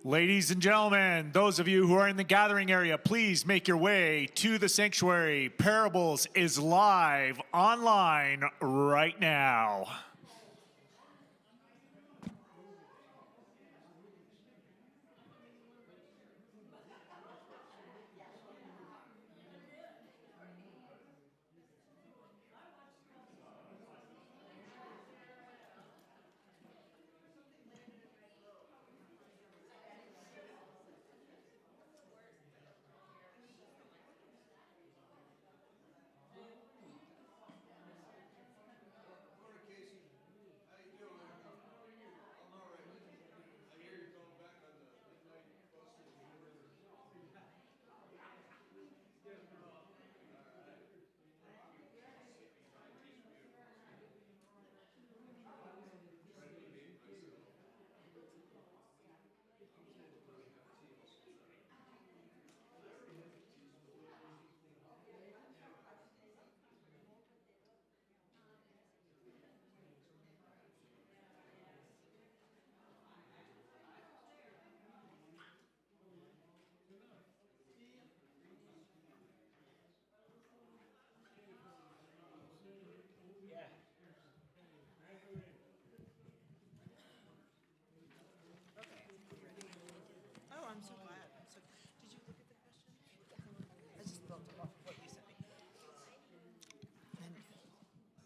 Ladies and gentlemen, those of you who are in the gathering area, please make your way to the sanctuary. Parables is live online right now. I'm so glad. Did you look at the question? I just built it off of what you sent me.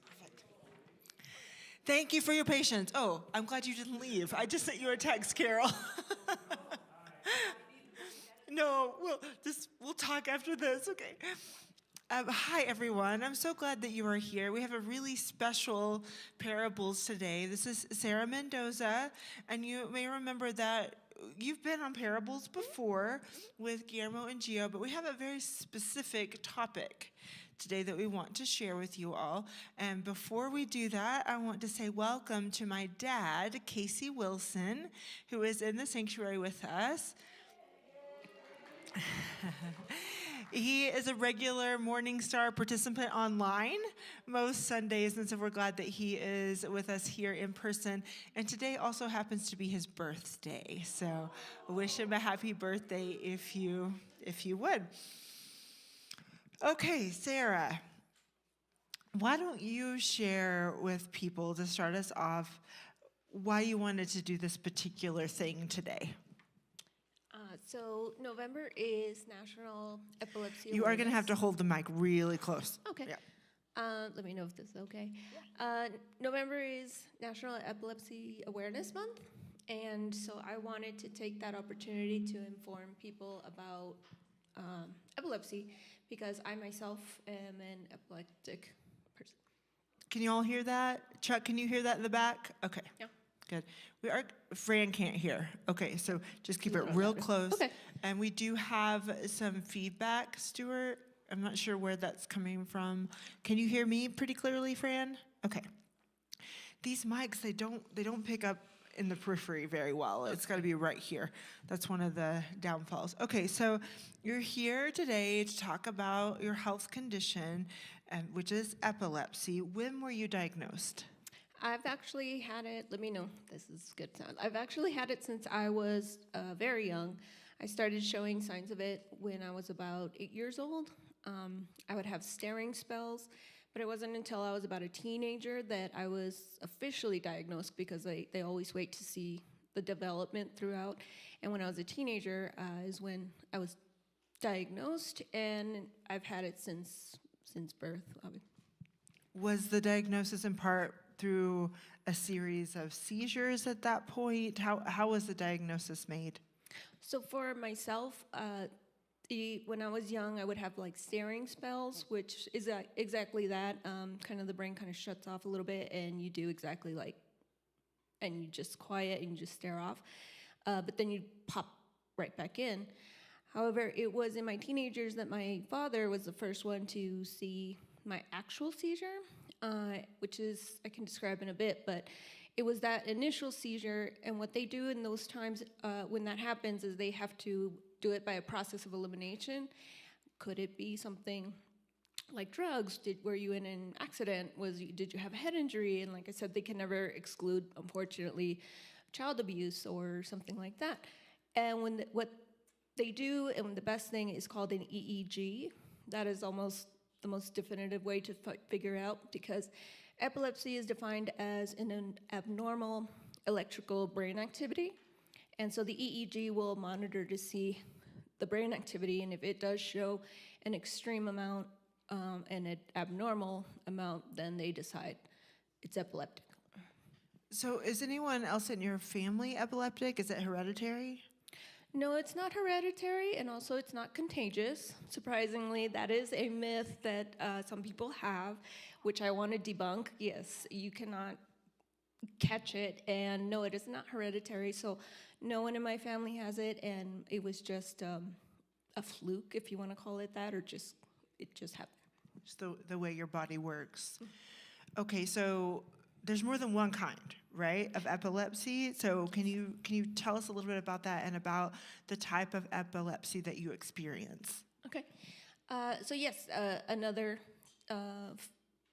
Perfect. Thank you for your patience. Oh, I'm glad you didn't leave. I just sent you a text, Carol. No, we'll talk after this, okay? Hi, everyone. I'm so glad that you are here. We have a really special parables today. This is Sarah Mendoza, and you may remember that you've been on parables before with Guillermo and Gio, but we have a very specific topic today that we want to share with you all. And before we do that, I want to say welcome to my dad, Casey Wilson, who is in the sanctuary with us. He is a regular Morning Star participant online most Sundays, and so we're glad that he is with us here in person. And today also happens to be his birthday, so wish him a happy birthday if you would. Okay, Sarah, why don't you share with people to start us off why you wanted to do this particular thing today? So November is National Epilepsy You are going to have to hold the mic really close. Okay. Yeah. Let me know if this is okay. Yeah. November is National Epilepsy Awareness Month, and so I wanted to take that opportunity to inform people about epilepsy because I myself am an epileptic person. Can you all hear that? Chuck, can you hear that in the back? Okay. Yeah. Good. Fran can't hear. Okay, so just keep it real close. Okay. And we do have some feedback, Stuart. I'm not sure where that's coming from. Can you hear me pretty clearly, Fran? Okay. These mics, they don't pick up in the periphery very well. It's got to be right here. That's one of the downfalls. Okay, so you're here today to talk about your health condition, which is epilepsy. When were you diagnosed? I've actually had it, let me know if this is good sound. I've actually had it since I was very young. I started showing signs of it when I was about 8 years old. I would have staring spells, but it wasn't until I was about a teenager that I was officially diagnosed because they always wait to see the development throughout. And when I was a teenager is when I was diagnosed, and I've had it since birth. Was the diagnosis in part through a series of seizures at that point? How was the diagnosis made? So for myself, when I was young, I would have like staring spells, which is exactly that. Kind of the brain kind of shuts off a little bit, and you do exactly and you just quiet and you just stare off. But then you pop right back in. However, it was in my teenagers that my father was the first one to see my actual seizure, which is, I can describe in a bit, but it was that initial seizure, and what they do in those times when that happens is they have to do it by a process of elimination. Could it be something like drugs? Were you in an accident? Did you have a head injury? And like I said, they can never exclude, unfortunately, child abuse or something like that. And what they do, and the best thing is called an EEG. That is almost the most definitive way to figure out, because epilepsy is defined as an abnormal electrical brain activity. And so the EEG will monitor to see the brain activity, and if it does show an extreme amount and an abnormal amount, then they decide it's epileptic. So is anyone else in your family epileptic? Is it hereditary? No, it's not hereditary, and also it's not contagious. Surprisingly, that is a myth that some people have, which I want to debunk. Yes, you cannot catch it, and no, it is not hereditary, so no one in my family has it, and it was just a fluke, if you want to call it that, or it just happened. Just the way your body works. Okay, so there's more than one kind, right, of epilepsy. So can you tell us a little bit about that and about the type of epilepsy that you experience? Okay, so yes, another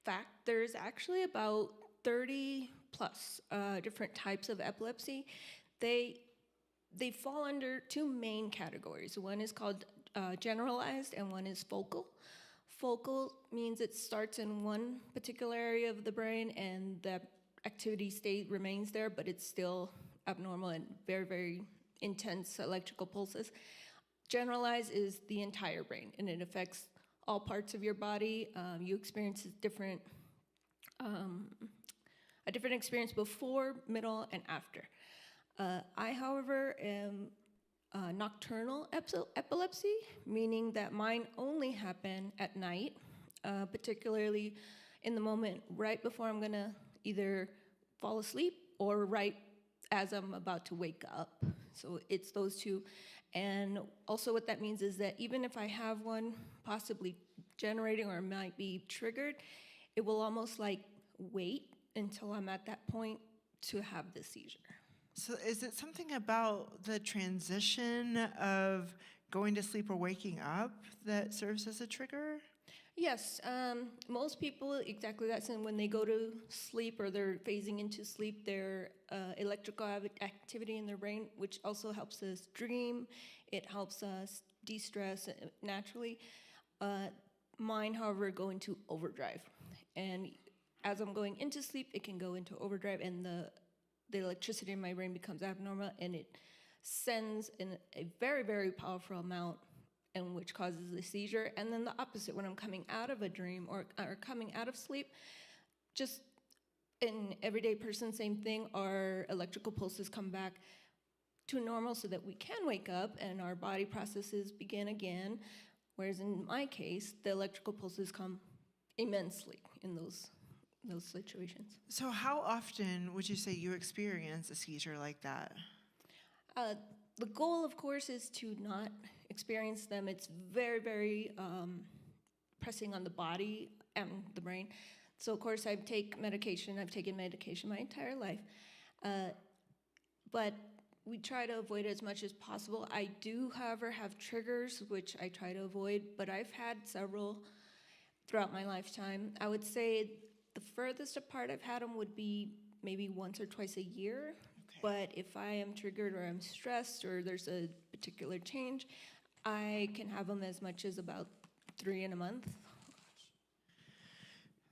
fact, there's actually about 30 plus different types of epilepsy. They fall under two main categories. One is called generalized and one is focal. Focal means it starts in one particular area of the brain and the activity state remains there, but it's still abnormal and very, very intense electrical pulses. Generalized is the entire brain, and it affects all parts of your body. You experience a different experience before, middle, and after. I, however, am nocturnal epilepsy, meaning that mine only happen at night, particularly in the moment right before I'm gonna either fall asleep or right as I'm about to wake up. So it's those two. And also what that means is that even if I have one possibly generating or might be triggered, it will almost like wait until I'm at that point to have the seizure. So is it something about the transition of going to sleep or waking up that serves as a trigger? Yes, most people, exactly that's when they go to sleep or they're phasing into sleep, their electrical activity in their brain, which also helps us dream, it helps us de-stress naturally. Mine, however, go into overdrive. And as I'm going into sleep, it can go into overdrive, and the electricity in my brain becomes abnormal, and it sends in a very, very powerful amount, and which causes a seizure. And then the opposite, when I'm coming out of a dream or coming out of sleep, just an everyday person, same thing, our electrical pulses come back to normal so that we can wake up and our body processes begin again. Whereas in my case, the electrical pulses come immensely in those situations. So how often would you say you experience a seizure like that? The goal, of course, is to not experience them. It's very, very pressing on the body and the brain. So, of course, I've taken medication my entire life. But we try to avoid it as much as possible. I do, however, have triggers, which I try to avoid, but I've had several throughout my lifetime. I would say the furthest apart I've had them would be maybe once or twice a year. But if I am triggered or I'm stressed or there's a particular change, I can have them as much as about 3 in a month.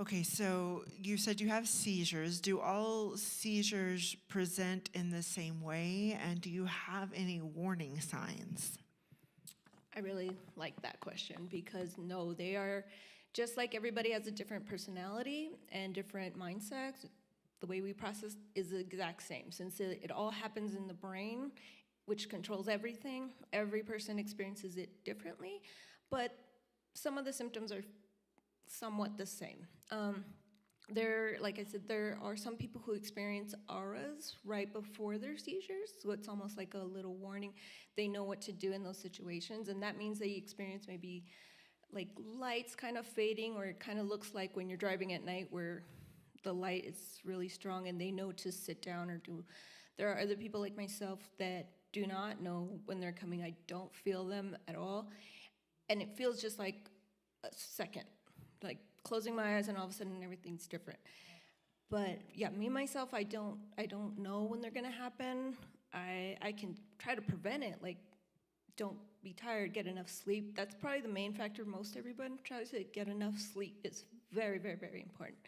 Okay, so you said you have seizures. Do all seizures present in the same way? And do you have any warning signs? I really like that question because no, they are just like everybody has a different personality and different mindsets. The way we process is the exact same. Since it all happens in the brain, which controls everything, every person experiences it differently, but some of the symptoms are somewhat the same. Like I said, there are some people who experience auras right before their seizures, so it's almost like a little warning. They know what to do in those situations, and that means they experience maybe like lights kind of fading, or it kind of looks like when you're driving at night where the light is really strong and they know to sit down or do. There are other people like myself that do not know when they're coming. I don't feel them at all. And it feels just like a second, like closing my eyes and all of a sudden everything's different. But yeah, me, myself, I don't know when they're gonna happen. I can try to prevent it, like don't be tired, get enough sleep. That's probably the main factor most everyone tries to get enough sleep. It's very, very, very important.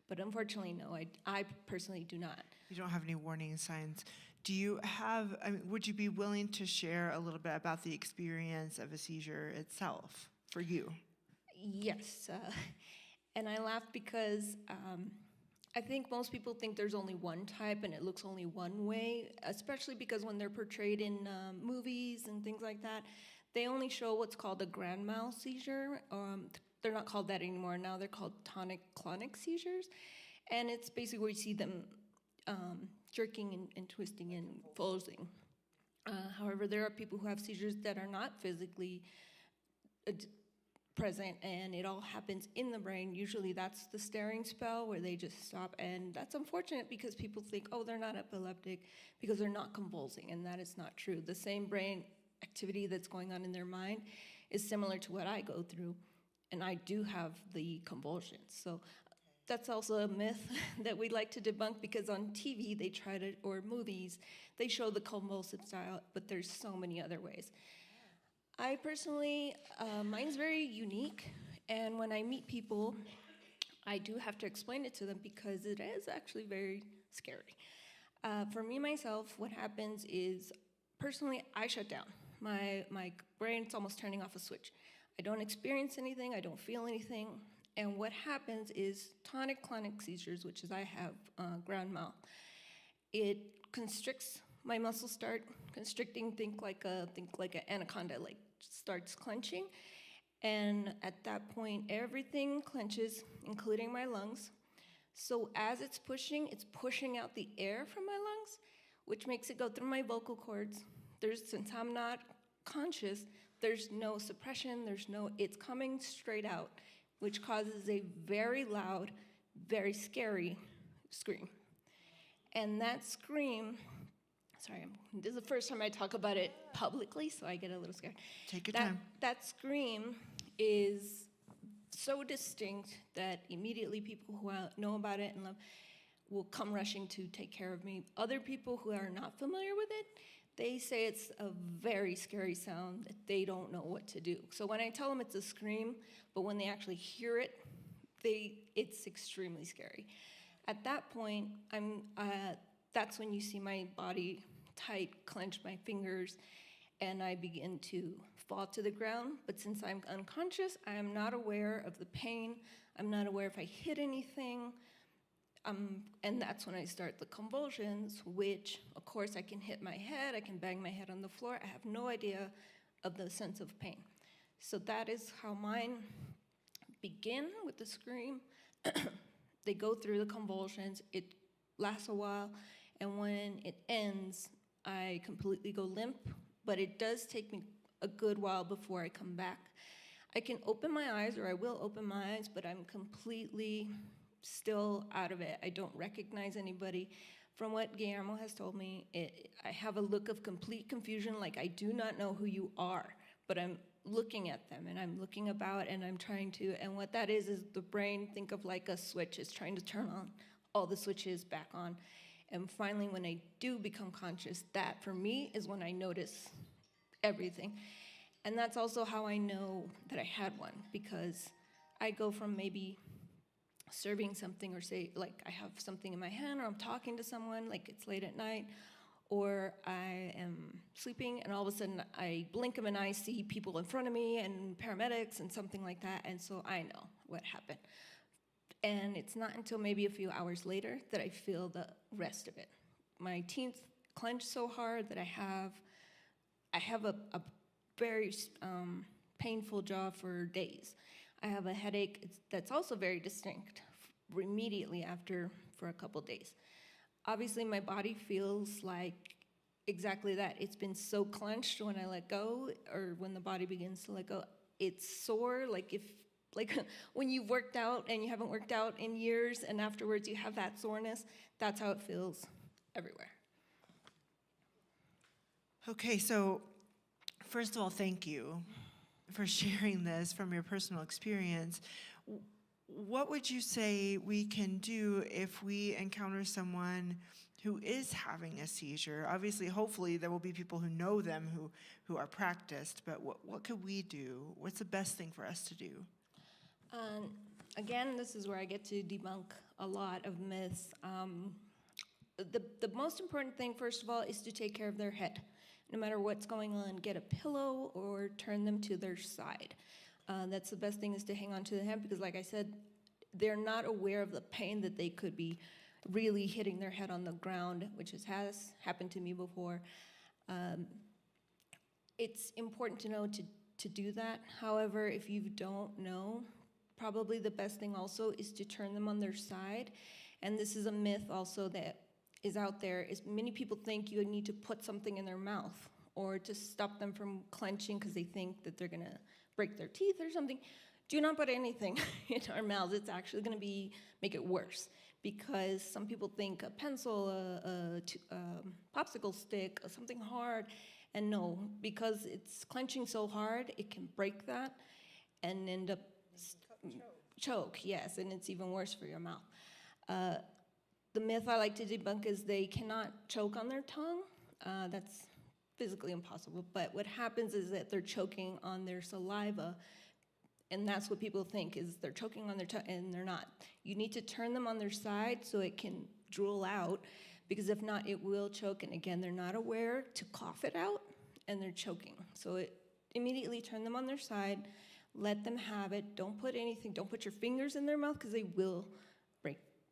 But unfortunately, no, I personally do not. You don't have any warning signs. Do you have, would you be willing to share a little bit about the experience of a seizure itself for you? Yes, and I laugh because I think most people think there's only one type and it looks only one way, especially because when they're portrayed in movies and things like that, they only show what's called a grand mal seizure. They're not called that anymore. Now they're called tonic-clonic seizures. And it's basically where you see them jerking and twisting and folding. However, there are people who have seizures that are not physically present, and it all happens in the brain. Usually that's the staring spell where they just stop, and that's unfortunate because people think, oh, they're not epileptic because they're not convulsing, and that is not true. The same brain activity that's going on in their mind is similar to what I go through, and I do have the convulsions. So that's also a myth that we like to debunk because on TV they try to, or movies, they show the convulsive style, but there's so many other ways. I personally, mine's very unique, and when I meet people, I do have to explain it to them because it is actually very scary. For me, myself, what happens is, personally, I shut down. My brain's almost turning off a switch. I don't experience anything, I don't feel anything, and what happens is tonic-clonic seizures, which is I have grand mal. It constricts, my muscles start constricting, think like an anaconda, like starts clenching, and at that point, everything clenches, including my lungs. So as it's pushing out the air from my lungs, which makes it go through my vocal cords. Since I'm not conscious, there's no suppression, it's coming straight out, which causes a very loud, very scary scream. And that scream, this is the first time I talk about it publicly, so I get a little scared. Take your time. That scream is so distinct that immediately people who know about it and love will come rushing to take care of me. Other people who are not familiar with it, they say it's a very scary sound that they don't know what to do. So when I tell them it's a scream, but when they actually hear it, it's extremely scary. At that point, that's when you see my body tight, clench my fingers, and I begin to fall to the ground. But since I'm unconscious, I am not aware of the pain. I'm not aware if I hit anything. And that's when I start the convulsions, which, of course, I can hit my head, I can bang my head on the floor. I have no idea of the sense of pain. So that is how mine begin with the scream. They go through the convulsions. It lasts a while, and when it ends, I completely go limp, but it does take me a good while before I come back. I can open my eyes, or I will open my eyes, but I'm completely still out of it. I don't recognize anybody. From what Guillermo has told me, I have a look of complete confusion, like I do not know who you are, but I'm looking at them, and I'm looking about, and I'm trying to, and what that is the brain, think of like a switch, it's trying to turn on all the switches back on. And finally, when I do become conscious, that for me is when I notice everything. And that's also how I know that I had one, because I go from maybe serving something, or say like I have something in my hand, or I'm talking to someone, like it's late at night, or I am sleeping and all of a sudden I blink of an eye, see people in front of me and paramedics and something like that, and so I know what happened. And it's not until maybe a few hours later that I feel the rest of it. My teeth clench so hard that I have a very painful jaw for days. I have a headache that's also very distinct immediately after for a couple days. Obviously, my body feels like exactly that. It's been so clenched when I let go, or when the body begins to let go. It's sore, like when you've worked out and you haven't worked out in years, and afterwards you have that soreness. That's how it feels everywhere. Okay, so first of all, thank you for sharing this from your personal experience. What would you say we can do if we encounter someone who is having a seizure? Obviously, hopefully, there will be people who know them who are practiced, but what could we do? What's the best thing for us to do? Again, this is where I get to debunk a lot of myths. The most important thing, first of all, is to take care of their head. No matter what's going on, get a pillow or turn them to their side. That's the best thing, is to hang on to the head, because like I said, they're not aware of the pain that they could be really hitting their head on the ground, which has happened to me before. It's important to know to do that. However, if you don't know, probably the best thing also is to turn them on their side. And this is a myth also that is out there, is many people think you need to put something in their mouth or to stop them from clenching because they think that they're gonna break their teeth or something. Do not put anything in our mouths. It's actually gonna make it worse, because some people think a pencil, a popsicle stick, or something hard, and no, because it's clenching so hard, it can break that and end up choke, yes, and it's even worse for your mouth. The myth I like to debunk is they cannot choke on their tongue. That's physically impossible, but what happens is that they're choking on their saliva, and that's what people think, is they're choking on their tongue, and they're not. You need to turn them on their side so it can drool out, because if not, it will choke, and again, they're not aware to cough it out, and they're choking. So immediately turn them on their side, let them have it. Don't put your fingers in their mouth, because they will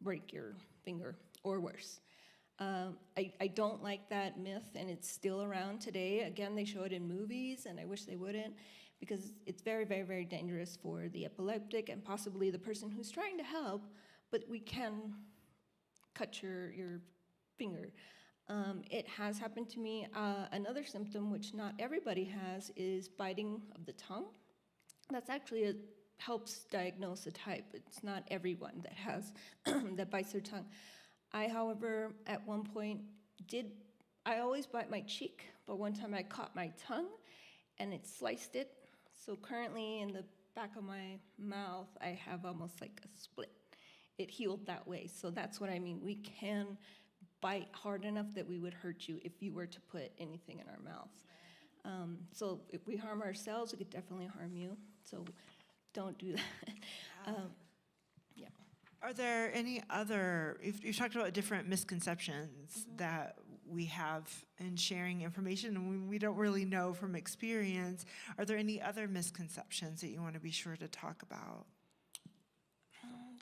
break your finger or worse. I don't like that myth, and it's still around today. Again, they show it in movies, and I wish they wouldn't, because it's very, very, very dangerous for the epileptic and possibly the person who's trying to help, but we can cut your finger. It has happened to me. Another symptom, which not everybody has, is biting of the tongue. That's actually helps diagnose a type. It's not everyone that has that bites their tongue. I, however, at one point I always bite my cheek, but one time I caught my tongue and it sliced it. So currently in the back of my mouth, I have almost like a split. It healed that way. So that's what I mean. We can bite hard enough that we would hurt you if you were to put anything in our mouth. So if we harm ourselves, it could definitely harm you. So don't do that. Yeah. Are there any other, you've talked about different misconceptions that we have in sharing information, and we don't really know from experience. Are there any other misconceptions that you want to be sure to talk about?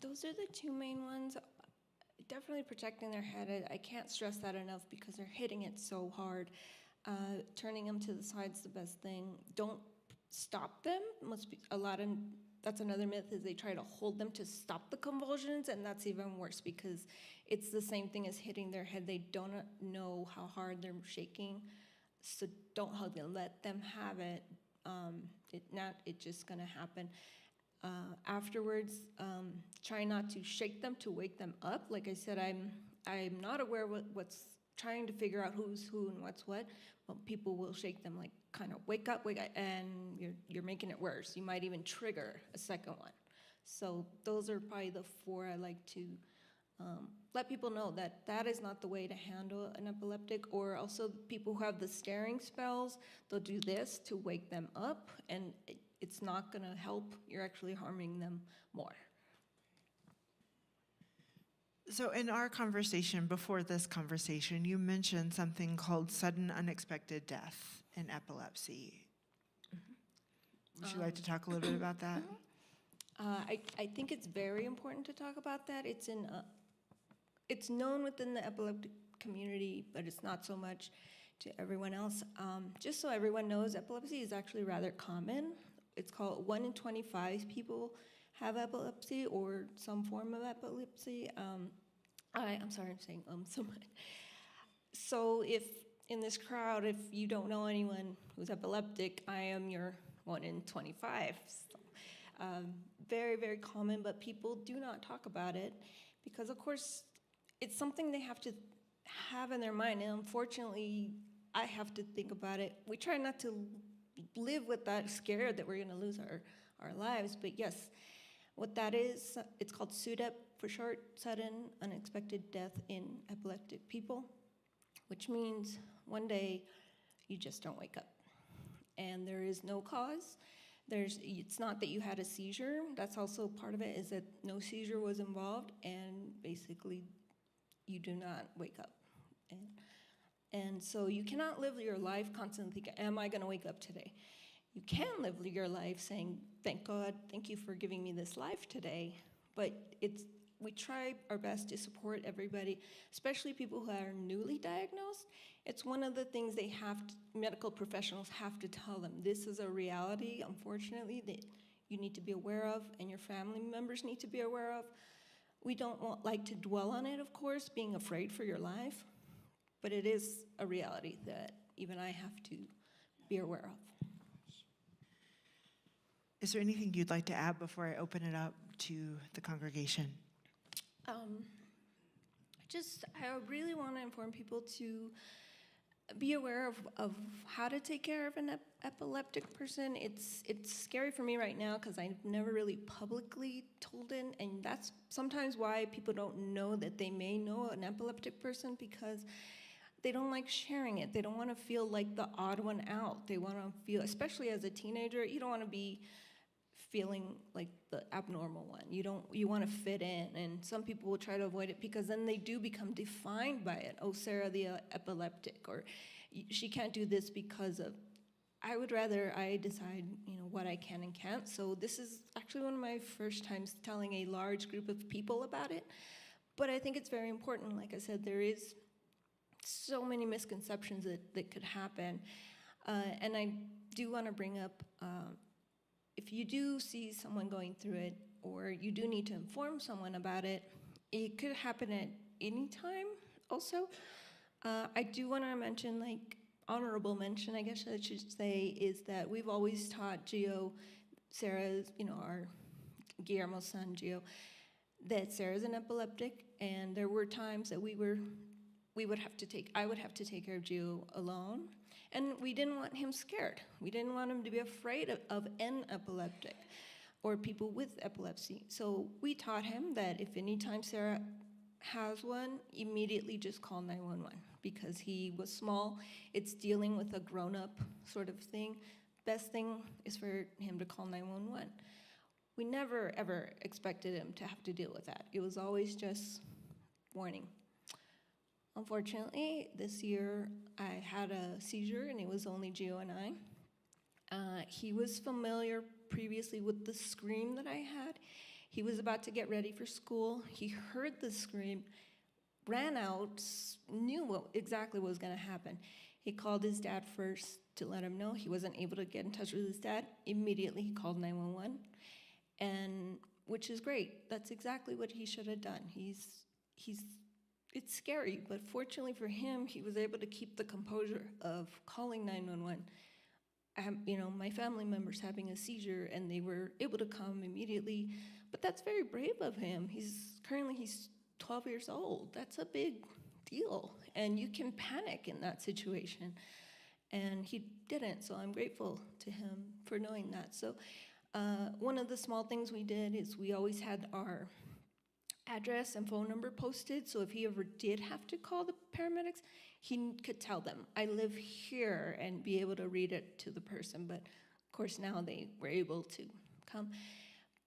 Those are the two main ones. Definitely protecting their head. I can't stress that enough, because they're hitting it so hard. Turning them to the side's the best thing. Don't stop them. That's another myth, is they try to hold them to stop the convulsions, and that's even worse, because it's the same thing as hitting their head. They don't know how hard they're shaking, so don't hug them. Let them have it. It's just gonna happen. Afterwards, try not to shake them to wake them up. Like I said, I'm not aware what's trying to figure out who's who and what's what, but people will shake them, like kind of wake up, and you're making it worse. You might even trigger a second one. So those are probably the four I like to let people know, that is not the way to handle an epileptic. Or also people who have the staring spells, they'll do this to wake them up, and it's not gonna help. You're actually harming them more. So in our conversation, before this conversation, you mentioned something called sudden unexpected death in epilepsy. Would you like to talk a little bit about that? I think it's very important to talk about that. It's known within the epileptic community, but it's not so much to everyone else. Just so everyone knows, epilepsy is actually rather common. It's called 1 in 25 people have epilepsy or some form of epilepsy. I'm sorry, I'm saying so much. So if in this crowd, if you don't know anyone who's epileptic, I am your 1 in 25. So, very, very common, but people do not talk about it because, of course, it's something they have to have in their mind. And unfortunately, I have to think about it. We try not to live with that, scared that we're going to lose our lives. But yes, What that is, it's called SUDEP for short, sudden, unexpected death in epileptic people, which means one day you just don't wake up. And there is no cause. It's not that you had a seizure. That's also part of it, is that no seizure was involved, and basically you do not wake up. And so you cannot live your life constantly thinking, am I going to wake up today? You can live your life saying, thank God, thank you for giving me this life today. But we try our best to support everybody, especially people who are newly diagnosed. It's one of the things medical professionals have to tell them. This is a reality, unfortunately, that you need to be aware of, and your family members need to be aware of. We don't like to dwell on it, of course, being afraid for your life, but it is a reality that even I have to be aware of. Is there anything you'd like to add before I open it up to the congregation? I really want to inform people to be aware of how to take care of an epileptic person. It's scary for me right now because I've never really publicly told it, and that's sometimes why people don't know that they may know an epileptic person, because they don't like sharing it. They don't want to feel like the odd one out. They want to feel, especially as a teenager, you don't want to be feeling like the abnormal one. You want to fit in, and some people will try to avoid it because then they do become defined by it. Oh, Sarah the epileptic, or she can't do this because of. I would rather I decide, what I can and can't. So this is actually one of my first times telling a large group of people about it, but I think it's very important. Like I said, there is so many misconceptions that could happen, and I do want to bring up. If you do see someone going through it, or you do need to inform someone about it, it could happen at any time also. I do want to mention, honorable mention, I guess I should say, is that we've always taught Gio, Sarah's, our Guillermo's son, Gio, that Sarah's an epileptic, and there were times that I would have to take care of Gio alone. And we didn't want him scared. We didn't want him to be afraid of an epileptic or people with epilepsy. So we taught him that if anytime Sarah has one, immediately just call 911, because he was small. It's dealing with a grown-up sort of thing. Best thing is for him to call 911. We never, ever expected him to have to deal with that. It was always just warning. Unfortunately, this year I had a seizure, and it was only Gio and I. He was familiar previously with the scream that I had. He was about to get ready for school. He heard the scream, ran out, knew exactly what was going to happen. He called his dad first to let him know. He wasn't able to get in touch with his dad. Immediately, he called 911, and which is great. That's exactly what he should have done. It's scary, but fortunately for him, he was able to keep the composure of calling 911. My family members having a seizure, and they were able to come immediately. But that's very brave of him. He's 12 years old. That's a big deal, and you can panic in that situation. And he didn't, so I'm grateful to him for knowing that. So one of the small things we did is we always had our address and phone number posted, so if he ever did have to call the paramedics, he could tell them, I live here, and be able to read it to the person. But of course now they were able to come.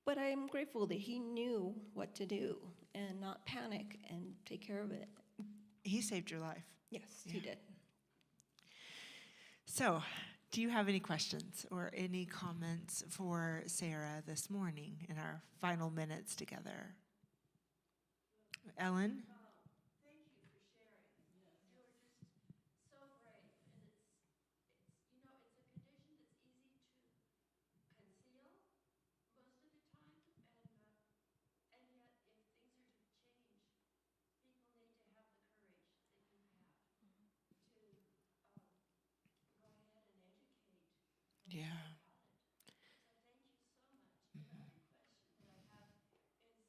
But I am grateful that he knew what to do and not panic and take care of it. He saved your life. Yes, he did. So, do you have any questions or any comments for Sarah this morning in our final minutes together? Ellen? Thank you for sharing. You were just so brave, and it's a condition that's easy to conceal most of the time, and yet if things are to change, people need to have the courage that you have to go ahead and educate Yeah. about it. So thank you so much.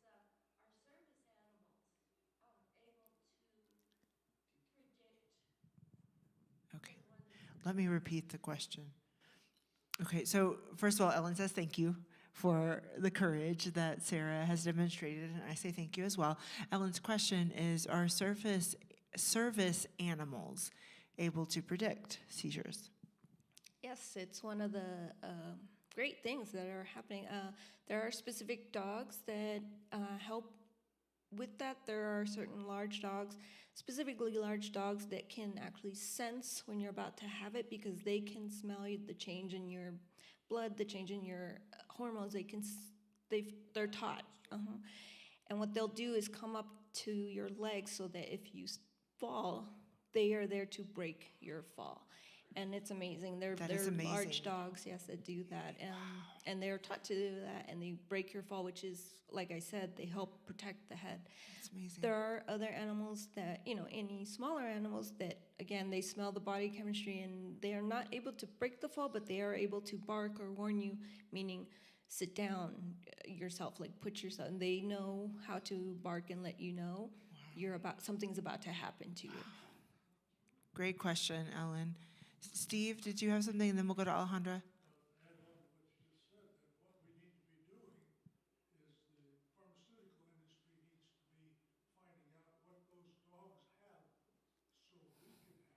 Another question that I have is, are service animals able to predict Okay. Let me repeat the question. Okay, so first of all, Ellen says thank you for the courage that Sarah has demonstrated, and I say thank you as well. Ellen's question is, are service animals able to predict seizures? Yes, it's one of the great things that are happening. There are specific dogs that help with that. There are certain large dogs, specifically large dogs, that can actually sense when you're about to have it, because they can smell the change in your blood, the change in your hormones. They're taught. And what they'll do is come up to your legs so that if you fall, they are there to break your fall. And it's amazing. They're amazing. Large dogs, yes, that do that. And they're taught to do that, and they break your fall, which is, like I said, they help protect the head. That's amazing. There are other animals that, any smaller animals that, again, they smell the body chemistry, and they are not able to break the fall, but they are able to bark or warn you, meaning sit down yourself, like put yourself, and they know how to bark and let you know something's about to happen to you. Great question, Ellen. Steve, did you have something? And then we'll go to Alejandra. Add on to what you just said, that what we need to be doing is the pharmaceutical industry needs to be finding out what those dogs have so we can have it.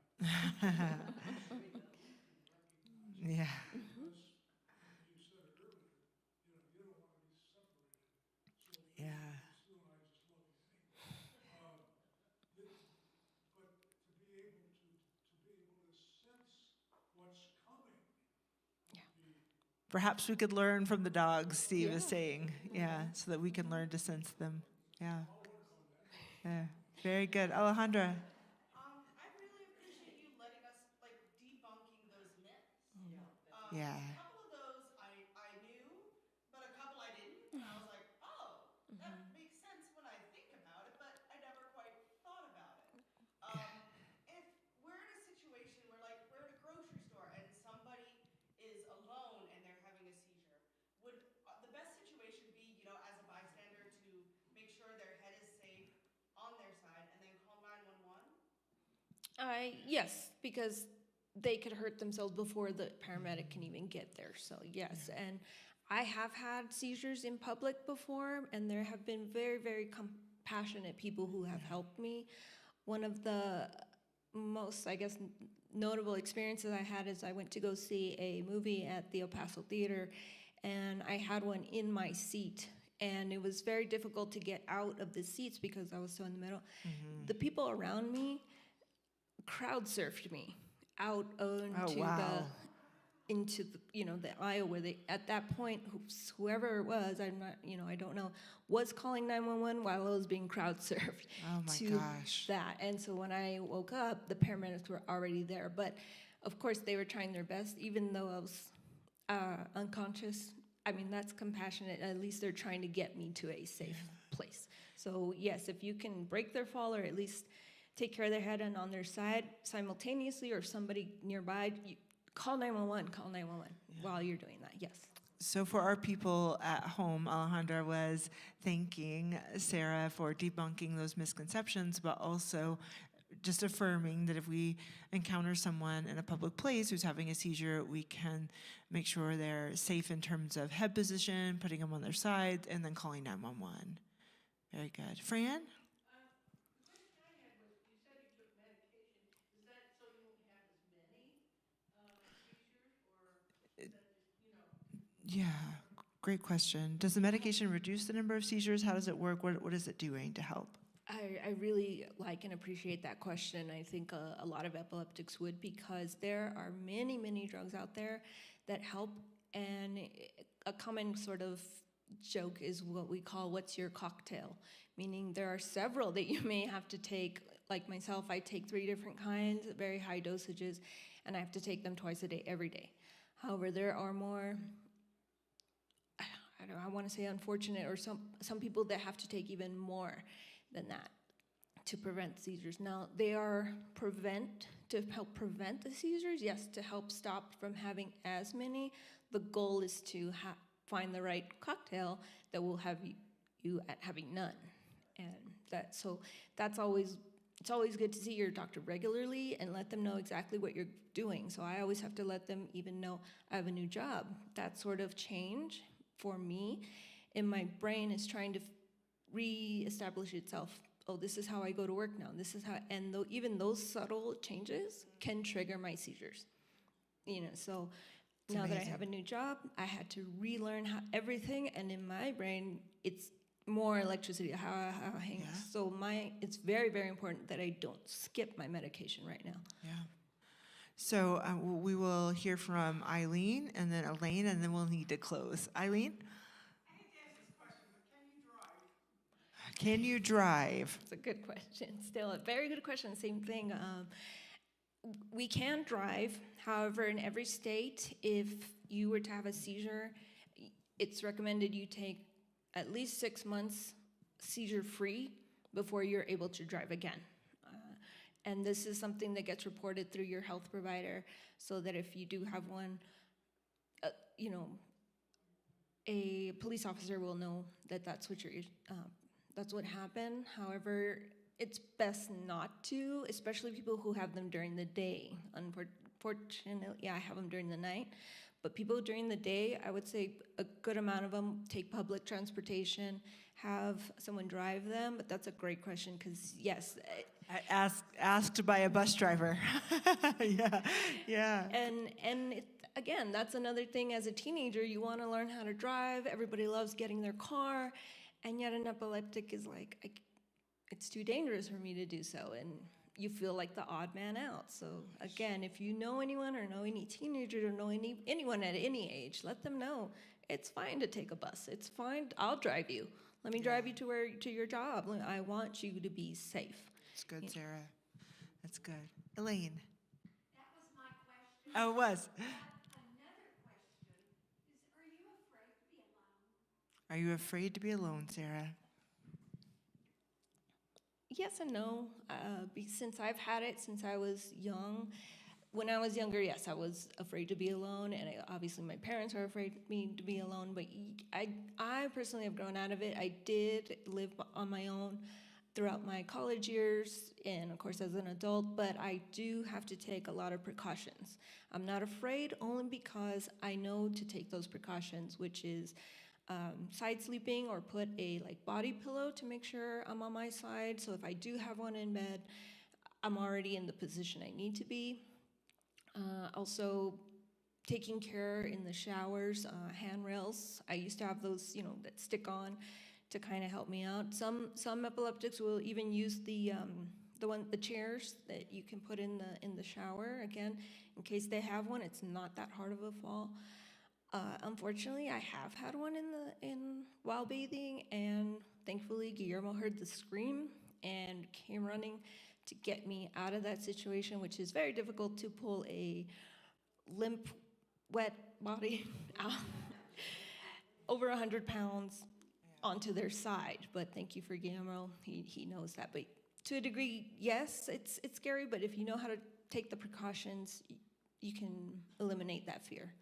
Yeah. Because, you said it earlier, you don't want to be separated. So Yeah. Sue and I just love you anyway. But to be able to sense what's coming. Perhaps we could learn from the dogs, Steve is Yeah. saying. Yeah, so that we can learn to sense them. Yeah. Yeah. Very good. Alejandra. I really appreciate you letting us, debunking those myths. Yeah. A couple of those I knew, but a couple I didn't. And I was like, oh, that makes sense when I think about it, but I never quite thought about it. If we're in a situation where, we're at a grocery store and somebody is alone and they're having a seizure, would the best situation be, as a bystander, to make sure their head is safe on their side and then call 911? Yes, because they could hurt themselves before the paramedic can even get there. So yes, and I have had seizures in public before, and there have been very, very compassionate people who have helped me. One of the most, I guess, notable experiences I had is I went to go see a movie at the El Paso Theater, and I had one in my seat. And it was very difficult to get out of the seats because I was so in the middle. The people around me crowd surfed me out into the aisle where they, at that point, whoever it was, I'm not, I don't know, was calling 911 while I was being crowd surfed. Oh my gosh. That. And so when I woke up, the paramedics were already there. But of course, they were trying their best, even though I was unconscious. I mean, that's compassionate. At least they're trying to get me to a safe place. So yes, if you can break their fall or at least take care of their head and on their side simultaneously, or if somebody nearby, call 911 while you're doing that, yes. So for our people at home, Alejandra was thanking Sarah for debunking those misconceptions, but also just affirming that if we encounter someone in a public place who's having a seizure, we can make sure they're safe in terms of head position, putting them on their side, and then calling 911. Very good. Fran? The question I had was, you said you took medication. Is that so you won't have as many seizures, or is that just, Yeah, great question. Does the medication reduce the number of seizures? How does it work? What is it doing to help? I really like and appreciate that question. I think a lot of epileptics would, because there are many, many drugs out there that help, and a common sort of joke is what we call what's your cocktail, meaning there are several that you may have to take. Like myself, I take 3 different kinds, very high dosages, and I have to take them twice a day, every day. However, there are more, I want to say unfortunate, or some people that have to take even more than that to prevent seizures. Now, they are to help prevent the seizures, yes, to help stop from having as many. The goal is to find the right cocktail that will have you at having none. And that's always, it's always good to see your doctor regularly and let them know exactly what you're doing. So I always have to let them even know I have a new job. That sort of change for me, and my brain is trying to re-establish itself. Oh, this is how I go to work now. This is how, and even those subtle changes can trigger my seizures. So now that I have a new job, I had to relearn everything, and in my brain, it's more electricity, how I hang. Yeah. So it's very, very important that I don't skip my medication right now. Yeah. So we will hear from Eileen and then Elaine, and then we'll need to close. Eileen? I hate to ask this question, but can you drive? Can you drive? It's a good question. Still a very good question. Same thing. We can drive. However, in every state, if you were to have a seizure, it's recommended you take at least 6 months seizure-free before you're able to drive again. And this is something that gets reported through your health provider, so that if you do have one, a police officer will know that that's what happened. However, it's best not to, especially people who have them during the day. Unfortunately, I have them during the night. But people during the day, I would say a good amount of them take public transportation, have someone drive them. But that's a great question, because yes. Asked by a bus driver. Yeah. And again, that's another thing. As a teenager, you want to learn how to drive. Everybody loves getting their car. And yet an epileptic is like, it's too dangerous for me to do so. And you feel like the odd man out. So again, if you know anyone or know any teenager or know anyone at any age, let them know it's fine to take a bus. It's fine. I'll drive you. Let me drive you to your job. I want you to be safe. That's good, Sarah. That's good. Elaine? That was my question. Oh, it was. Another question is, are you afraid to be alone? Are you afraid to be alone, Sarah? Yes and no. Since I've had it since I was young. When I was younger, yes, I was afraid to be alone, and obviously my parents are afraid of me to be alone, but I personally have grown out of it. I did live on my own throughout my college years and, of course, as an adult, but I do have to take a lot of precautions. I'm not afraid only because I know to take those precautions, which is side sleeping or put a body pillow to make sure I'm on my side. So if I do have one in bed, I'm already in the position I need to be. Also, taking care in the showers, handrails. I used to have those, that stick on to kind of help me out. Some epileptics will even use the chairs that you can put in the shower. Again, in case they have one, it's not that hard of a fall. Unfortunately, I have had one while bathing, and thankfully Guillermo heard the scream and came running to get me out of that situation, which is very difficult to pull a limp, wet body out over 100 pounds onto their side. But thank you for Guillermo. He knows that. But to a degree, yes, it's scary, but if you know how to take the precautions, you can eliminate that fear.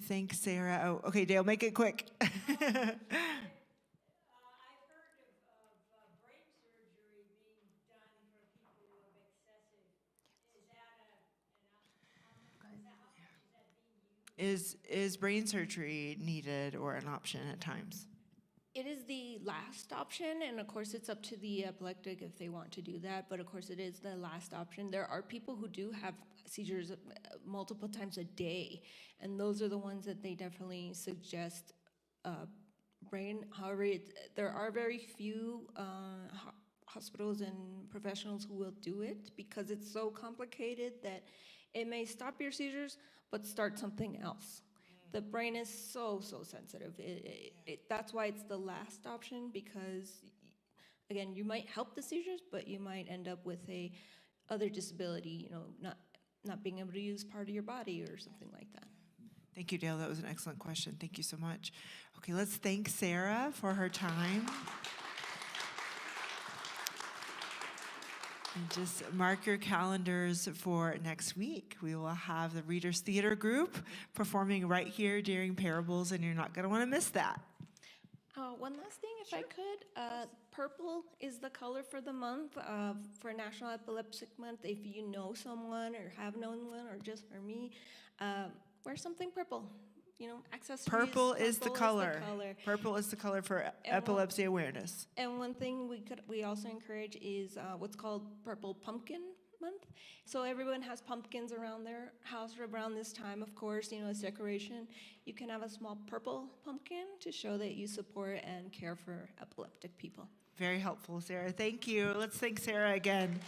Thanks, Sarah. Oh, okay, Dale, make it quick. I've heard of brain surgery being done for people who have excessive. Is that how much is that being used? Is brain surgery needed or an option at times? It is the last option, and of course it's up to the epileptic if they want to do that, but of course it is the last option. There are people who do have seizures multiple times a day, and those are the ones that they definitely suggest brain. However, there are very few hospitals and professionals who will do it because it's so complicated that it may stop your seizures but start something else. The brain is so sensitive. That's why it's the last option, because again, you might help the seizures, but you might end up with a other disability, not being able to use part of your body or something like that. Thank you, Dale. That was an excellent question. Thank you so much. Okay, let's thank Sarah for her time. And just mark your calendars for next week. We will have the Readers Theater Group performing right here during Parables, and you're not going to want to miss that. One last thing, if I could. Purple is the color for the month, for National Epileptic Month. If you know someone or have known one, or just for me, wear something purple. accessories. Purple is the color. color. Purple is the color for And epilepsy awareness. And one thing we also encourage is what's called Purple Pumpkin Month. So everyone has pumpkins around their house around this time, of course, as decoration. You can have a small purple pumpkin to show that you support and care for epileptic people. Very helpful, Sarah. Thank you. Let's thank Sarah again.